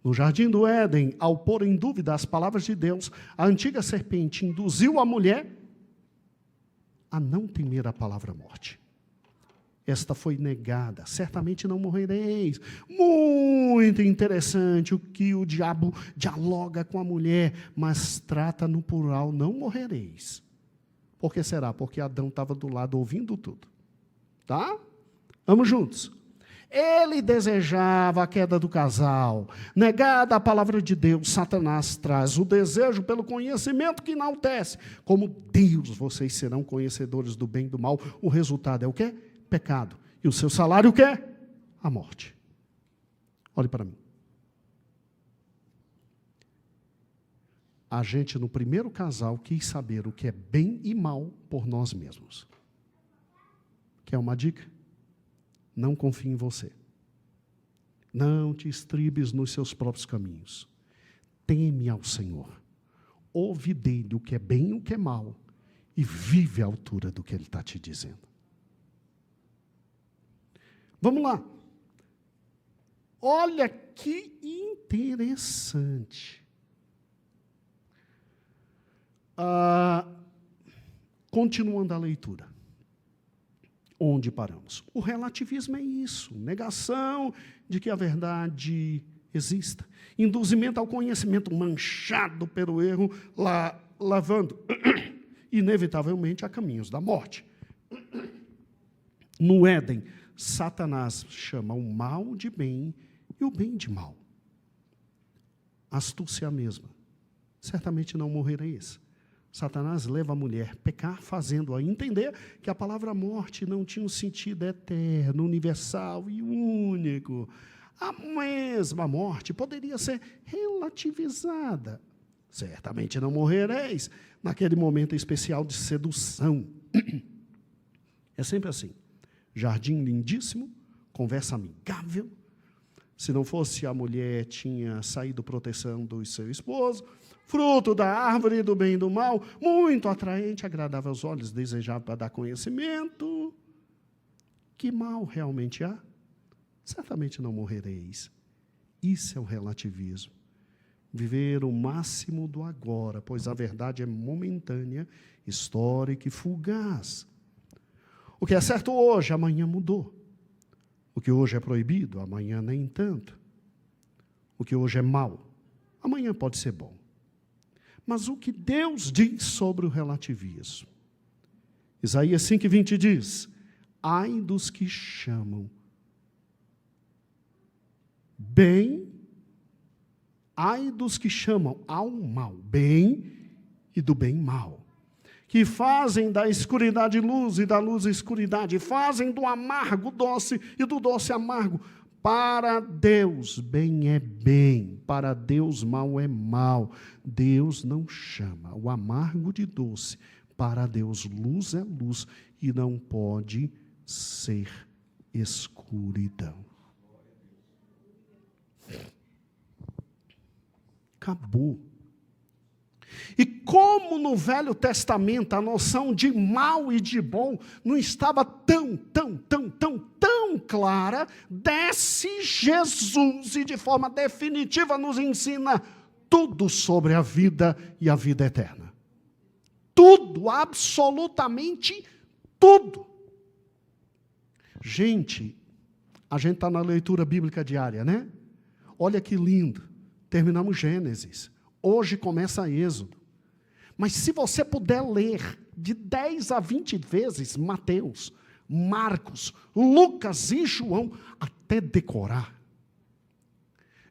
No jardim do Éden, ao pôr em dúvida as palavras de Deus, a antiga serpente induziu a mulher a não temer a palavra morte. Esta foi negada, certamente não morrereis. Muito interessante o que o diabo dialoga com a mulher, mas trata no plural, não morrereis. Por que será? Porque Adão estava do lado ouvindo tudo. Tá? Vamos juntos. Ele desejava a queda do casal. Negada a palavra de Deus, Satanás traz o desejo pelo conhecimento que enaltece. Como Deus, vocês serão conhecedores do bem e do mal. O resultado é o quê? Pecado. E o seu salário o quê? A morte. Olhe para mim. A gente, no primeiro casal, quis saber o que é bem e mal por nós mesmos. Quer uma dica? Não confie em você. Não te estribes nos seus próprios caminhos. Teme ao Senhor. Ouve dele o que é bem e o que é mal. E vive à altura do que ele está te dizendo. Vamos lá. Olha que interessante. Continuando a leitura. Onde paramos? O relativismo é isso, negação de que a verdade exista. Induzimento ao conhecimento manchado pelo erro, lavando, inevitavelmente, a caminhos da morte. No Éden, Satanás chama o mal de bem e o bem de mal. Astúcia a mesma. Certamente não morrereis. Satanás leva a mulher a pecar, fazendo-a entender que a palavra morte não tinha um sentido eterno, universal e único. A mesma morte poderia ser relativizada. Certamente não morrereis naquele momento especial de sedução. É sempre assim. Jardim lindíssimo, conversa amigável. Se não fosse a mulher, tinha saído proteção do seu esposo. Fruto da árvore do bem e do mal, muito atraente, agradável aos olhos, desejável para dar conhecimento. Que mal realmente há? Certamente não morrereis. Isso é o relativismo. Viver o máximo do agora, pois a verdade é momentânea, histórica e fugaz. O que é certo hoje, amanhã mudou. O que hoje é proibido, amanhã nem tanto. O que hoje é mal, amanhã pode ser bom. Mas o que Deus diz sobre o relativismo? Isaías 5:20 diz: ai dos que chamam bem, ai dos que chamam ao mal bem e do bem mal, que fazem da escuridade luz e da luz escuridade, fazem do amargo doce e do doce amargo. Para Deus, bem é bem, para Deus, mal é mal. Deus não chama o amargo de doce. Para Deus, luz é luz e não pode ser escuridão. Acabou. E como no Velho Testamento a noção de mal e de bom não estava tão clara, desce Jesus e de forma definitiva nos ensina tudo sobre a vida e a vida eterna. Tudo, absolutamente tudo. Gente, a gente está na leitura bíblica diária, né? Olha que lindo. Terminamos Gênesis. Hoje começa Êxodo. Mas se você puder ler de 10 a 20 vezes Mateus, Marcos, Lucas e João, até decorar.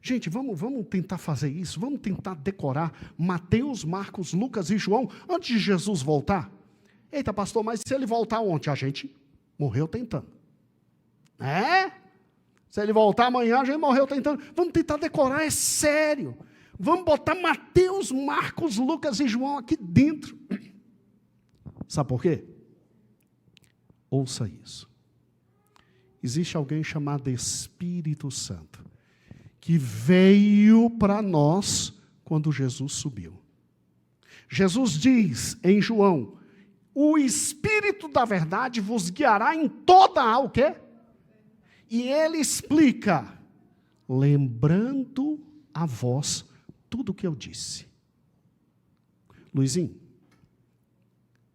Gente, vamos tentar fazer isso, vamos tentar decorar Mateus, Marcos, Lucas e João antes de Jesus voltar. Eita, pastor, mas se ele voltar ontem, a gente morreu tentando. Se ele voltar amanhã, a gente morreu tentando. Vamos tentar decorar, é sério. Vamos botar Mateus, Marcos, Lucas e João aqui dentro. Sabe por quê? Ouça isso. Existe alguém chamado Espírito Santo, que veio para nós quando Jesus subiu. Jesus diz em João: o Espírito da verdade vos guiará em toda a o quê? E ele explica, lembrando a vós tudo o que eu disse. Luizinho,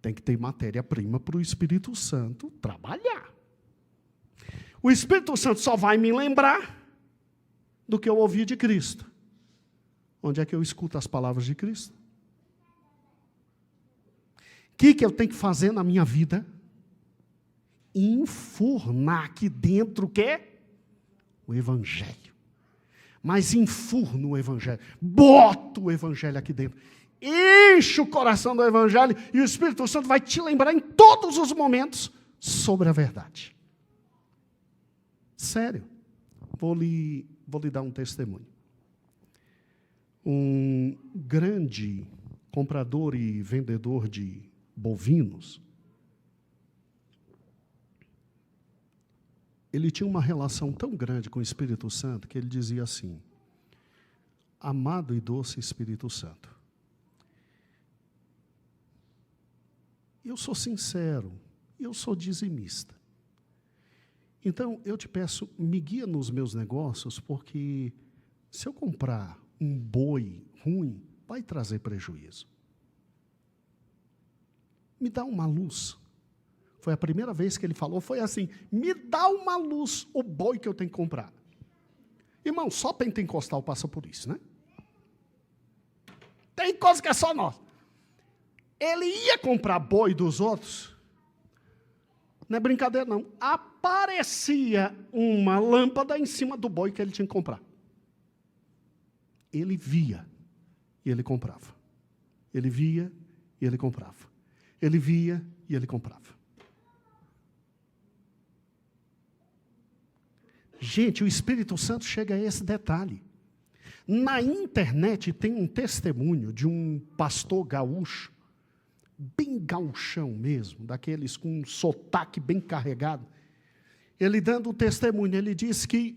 tem que ter matéria-prima para o Espírito Santo trabalhar. O Espírito Santo só vai me lembrar do que eu ouvi de Cristo. Onde é que eu escuto as palavras de Cristo? O que eu tenho que fazer na minha vida? Enfurnar aqui dentro o quê? O Evangelho. Mas enfurno o Evangelho. Boto o Evangelho aqui dentro. Enche o coração do Evangelho e o Espírito Santo vai te lembrar em todos os momentos sobre a verdade. Sério. Vou lhe dar um testemunho. Um grande comprador e vendedor de bovinos, ele tinha uma relação tão grande com o Espírito Santo que ele dizia assim: amado e doce Espírito Santo, eu sou sincero, eu sou dizimista. Então, eu te peço, me guia nos meus negócios, porque se eu comprar um boi ruim, vai trazer prejuízo. Me dá uma luz. Foi a primeira vez que ele falou, foi assim, me dá uma luz, o boi que eu tenho que comprar. Irmão, só pentecostal passa por isso, né? Tem coisa que é só nós. Ele ia comprar boi dos outros, não é brincadeira não, aparecia uma lâmpada em cima do boi que ele tinha que comprar. Ele via e ele comprava. Ele via e ele comprava. Ele via e ele comprava. Gente, o Espírito Santo chega a esse detalhe. Na internet tem um testemunho de um pastor gaúcho, bem gauchão mesmo, daqueles com um sotaque bem carregado. ele dando o testemunho, ele disse que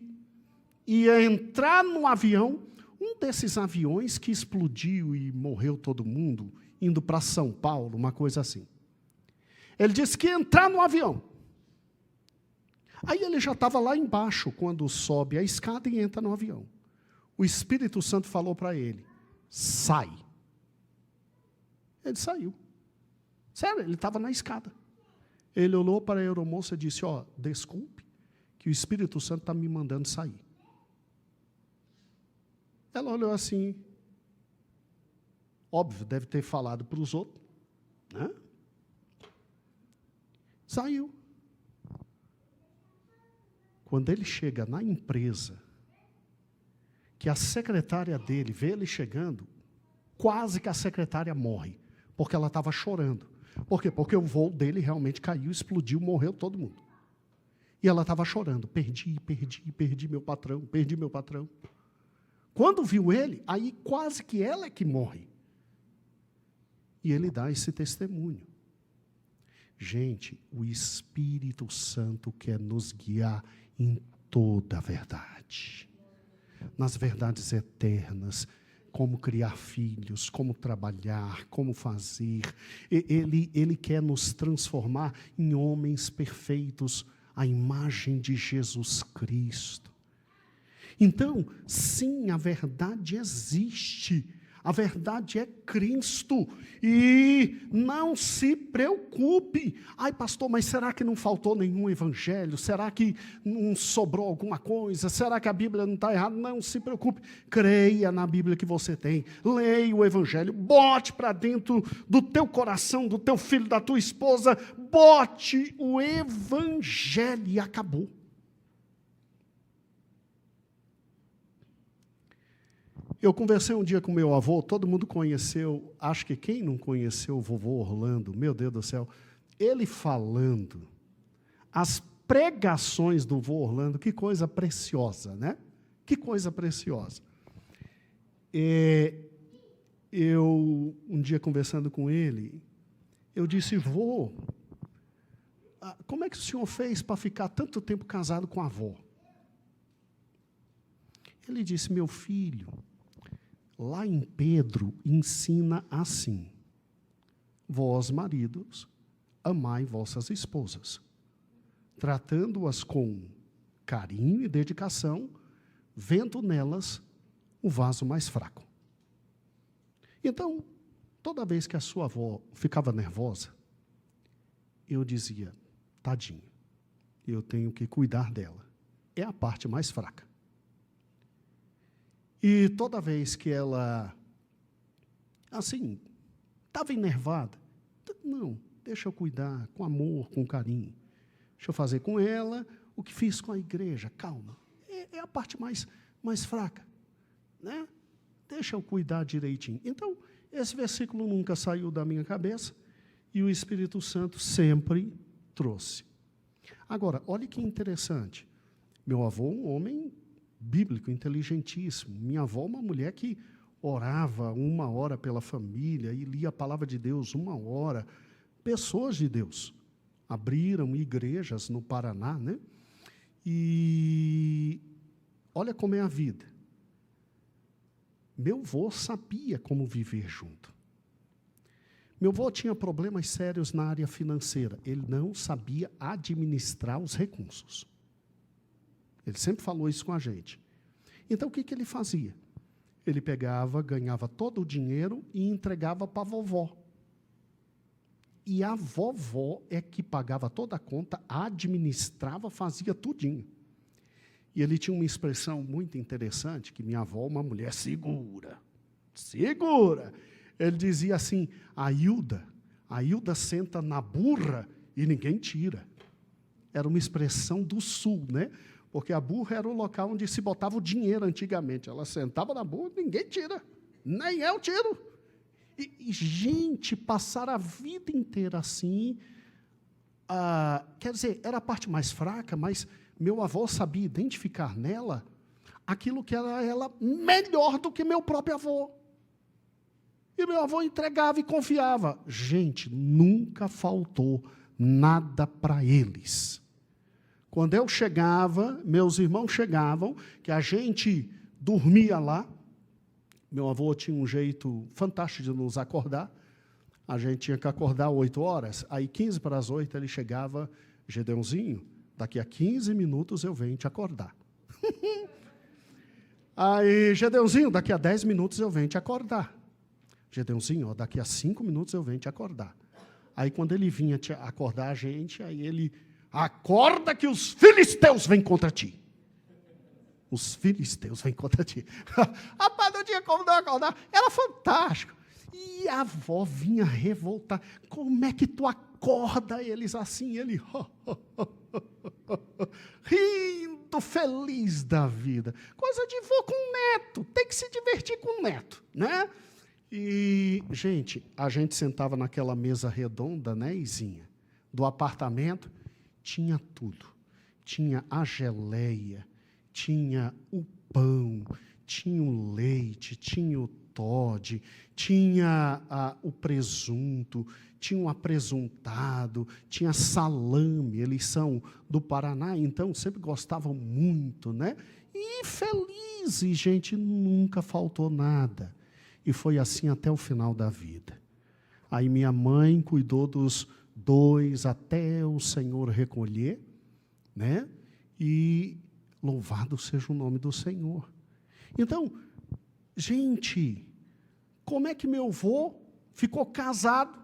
ia entrar no avião, um desses aviões que explodiu e morreu todo mundo, indo para São Paulo, uma coisa assim. Ele disse que ia entrar no avião. Aí ele já estava lá embaixo, quando sobe a escada e entra no avião. O Espírito Santo falou para ele, sai. Ele saiu. Sério, ele estava na escada. Ele olhou para a aeromoça e disse, desculpe, que o Espírito Santo está me mandando sair. Ela olhou assim, óbvio, deve ter falado para os outros, né? Saiu. Quando ele chega na empresa, que a secretária dele vê ele chegando, quase que a secretária morre, porque ela estava chorando. Por quê? Porque o voo dele realmente caiu, explodiu, morreu todo mundo. E ela estava chorando, perdi meu patrão, perdi meu patrão. Quando viu ele, aí quase que ela é que morre. E ele dá esse testemunho. Gente, o Espírito Santo quer nos guiar em toda a verdade. Nas verdades eternas, como criar filhos, como trabalhar, como fazer. Ele quer nos transformar em homens perfeitos, à imagem de Jesus Cristo. Então, sim, a verdade existe. A verdade é Cristo. E não se preocupe. Ai, pastor, mas será que não faltou nenhum evangelho? Será que não sobrou alguma coisa? Será que a Bíblia não está errada? Não se preocupe. Creia na Bíblia que você tem. Leia o evangelho. Bote para dentro do teu coração, do teu filho, da tua esposa. Bote o evangelho e acabou. Eu conversei um dia com meu avô, todo mundo conheceu, acho que quem não conheceu o vovô Orlando, meu Deus do céu, ele falando, as pregações do vovô Orlando, que coisa preciosa, né? Que coisa preciosa. Eu, um dia conversando com ele, eu disse, vô, como é que o senhor fez para ficar tanto tempo casado com a avó? Ele disse, meu filho, lá em Pedro, ensina assim, vós, maridos, amai vossas esposas, tratando-as com carinho e dedicação, vendo nelas o vaso mais fraco. Então, toda vez que a sua avó ficava nervosa, eu dizia, tadinho, eu tenho que cuidar dela, é a parte mais fraca. E toda vez que ela, assim, estava enervada, não, deixa eu cuidar com amor, com carinho. Deixa eu fazer com ela o que fiz com a igreja, calma. É a parte mais fraca, né? Deixa eu cuidar direitinho. Então, esse versículo nunca saiu da minha cabeça e o Espírito Santo sempre trouxe. Agora, olha que interessante. Meu avô, um homem bíblico, inteligentíssimo. Minha avó, uma mulher que orava 1 hora pela família e lia a palavra de Deus 1 hora. Pessoas de Deus. Abriram igrejas no Paraná, né? E olha como é a vida. Meu avô sabia como viver junto. Meu avô tinha problemas sérios na área financeira. Ele não sabia administrar os recursos. Ele sempre falou isso com a gente. Então, o que ele fazia? Ele pegava, ganhava todo o dinheiro e entregava para a vovó. E a vovó é que pagava toda a conta, administrava, fazia tudinho. E ele tinha uma expressão muito interessante, que minha avó, uma mulher segura. Segura! Ele dizia assim, a Hilda senta na burra e ninguém tira. Era uma expressão do sul, né? Porque a burra era o local onde se botava o dinheiro antigamente. Ela sentava na burra, ninguém tira. Nem eu tiro. E gente, passar a vida inteira assim, quer dizer, era a parte mais fraca, mas meu avô sabia identificar nela aquilo que era ela melhor do que meu próprio avô. E meu avô entregava e confiava. Gente, nunca faltou nada para eles. Quando eu chegava, meus irmãos chegavam, que a gente dormia lá. Meu avô tinha um jeito fantástico de nos acordar. A gente tinha que acordar 8 horas. Aí, 15 para as 8, ele chegava, Gedeãozinho, daqui a 15 minutos eu venho te acordar. Aí, Gedeãozinho, daqui a 10 minutos eu venho te acordar. Gedeãozinho, daqui a 5 minutos eu venho te acordar. Aí, quando ele vinha te acordar a gente, aí ele, acorda que os filisteus vêm contra ti. Os filisteus vêm contra ti. Rapaz, não tinha como não acordar. Era fantástico. E a avó vinha revoltar. Como é que tu acorda eles assim? Ele rindo, feliz da vida. Coisa de vô com neto. Tem que se divertir com neto, né? E, gente, a gente sentava naquela mesa redonda, né, Izinha? Do apartamento, tinha tudo. Tinha a geleia, tinha o pão, tinha o leite, tinha o Toddy, tinha o presunto, tinha o apresuntado, tinha salame, eles são do Paraná, então sempre gostavam muito, né? E felizes, gente, nunca faltou nada. E foi assim até o final da vida. Aí minha mãe cuidou dos 2 até o Senhor recolher, né? E louvado seja o nome do Senhor. Então, gente, como é que meu avô ficou casado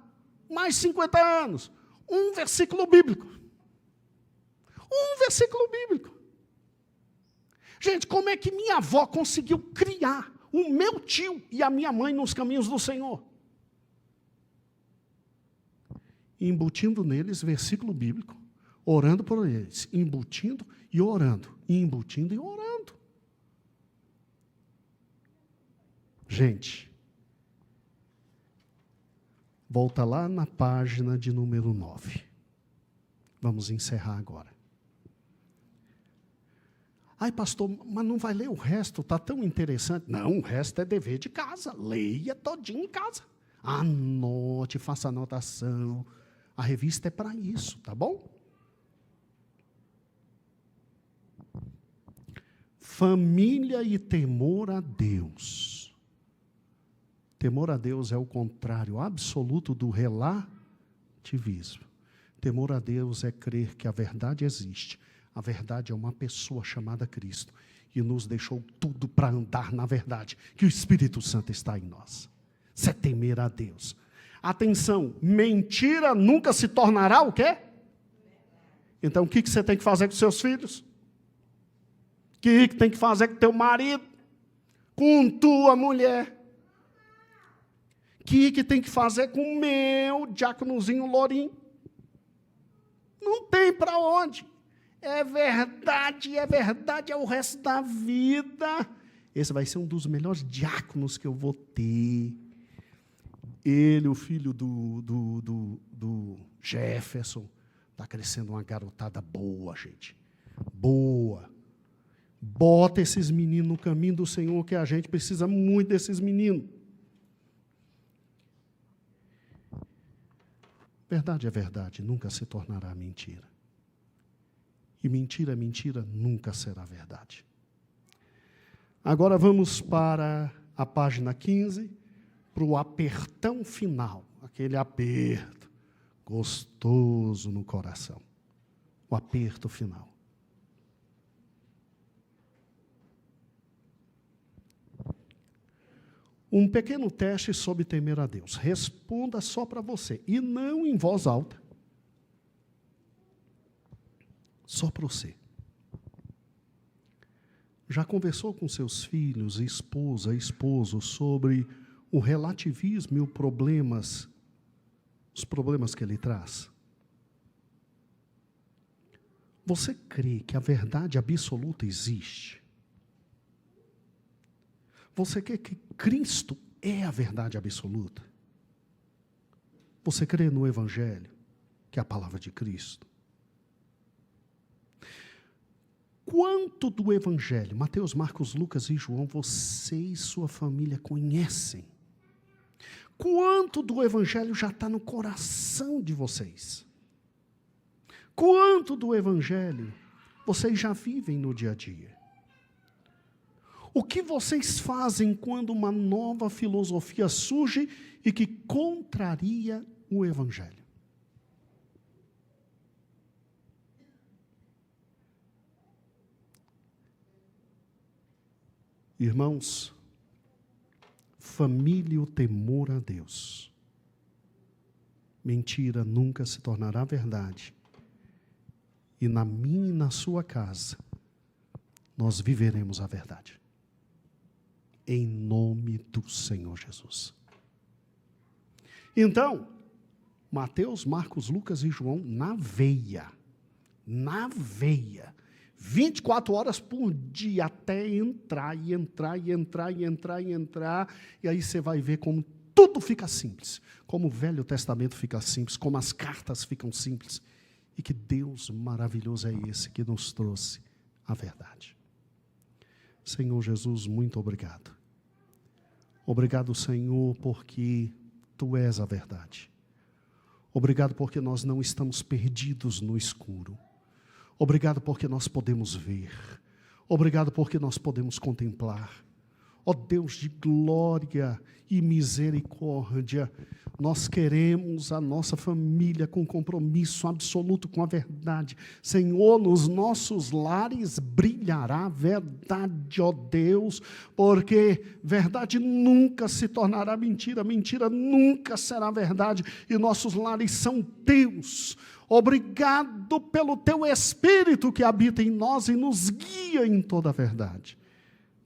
mais 50 anos? Um versículo bíblico. Um versículo bíblico. Gente, como é que minha avó conseguiu criar o meu tio e a minha mãe nos caminhos do Senhor? Embutindo neles versículo bíblico, orando por eles, embutindo e orando, embutindo e orando. Gente, volta lá na página de número 9. Vamos encerrar agora. Ai, pastor, mas não vai ler o resto, está tão interessante. Não, o resto é dever de casa. Leia todinho em casa. Anote, faça anotação. A revista é para isso, tá bom? Família e temor a Deus. Temor a Deus é o contrário absoluto do relativismo. Temor a Deus é crer que a verdade existe. A verdade é uma pessoa chamada Cristo, e nos deixou tudo para andar na verdade, que o Espírito Santo está em nós. Isso é temer a Deus. Atenção, mentira nunca se tornará o quê? Então, o que você tem que fazer com seus filhos? O que tem que fazer com teu marido? Com tua mulher? O que tem que fazer com o meu diáconozinho Lourinho? Não tem para onde. É verdade, é o resto da vida. Esse vai ser um dos melhores diáconos que eu vou ter. Ele, o filho do Jefferson, está crescendo uma garotada boa, gente. Boa. Bota esses meninos no caminho do Senhor, que a gente precisa muito desses meninos. Verdade é verdade, nunca se tornará mentira. E mentira, mentira, nunca será verdade. Agora vamos para a página 15, para o apertão final. Aquele aperto gostoso no coração. O aperto final. Um pequeno teste sobre temer a Deus. Responda só para você, e não em voz alta. Só para você. Já conversou com seus filhos, esposa, esposo, sobre o relativismo e os problemas que ele traz? Você crê que a verdade absoluta existe? Você crê que Cristo é a verdade absoluta? Você crê no Evangelho, que é a palavra de Cristo? Quanto do Evangelho, Mateus, Marcos, Lucas e João, você e sua família conhecem? Quanto do Evangelho já está no coração de vocês? Quanto do Evangelho vocês já vivem no dia a dia? O que vocês fazem quando uma nova filosofia surge e que contraria o Evangelho? Irmãos, família e o temor a Deus. Mentira nunca se tornará verdade. E na minha e na sua casa, nós viveremos a verdade. Em nome do Senhor Jesus. Então, Mateus, Marcos, Lucas e João, na veia, 24 horas por dia, até entrar, e aí você vai ver como tudo fica simples, como o Velho Testamento fica simples, como as cartas ficam simples, e que Deus maravilhoso é esse que nos trouxe a verdade. Senhor Jesus, muito obrigado. Obrigado, Senhor, porque Tu és a verdade. Obrigado porque nós não estamos perdidos no escuro. Obrigado porque nós podemos ver. Obrigado porque nós podemos contemplar. Ó Deus de glória e misericórdia, nós queremos a nossa família com compromisso absoluto com a verdade. Senhor, nos nossos lares brilhará a verdade, ó Deus, porque verdade nunca se tornará mentira, mentira nunca será verdade, e nossos lares são teus. Obrigado pelo teu Espírito que habita em nós e nos guia em toda a verdade.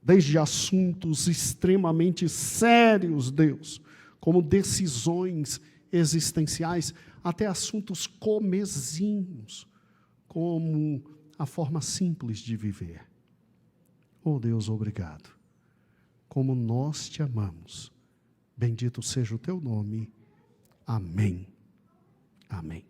Desde assuntos extremamente sérios, Deus, como decisões existenciais, até assuntos comezinhos, como a forma simples de viver. Oh Deus, obrigado. Como nós te amamos. Bendito seja o teu nome. Amém. Amém.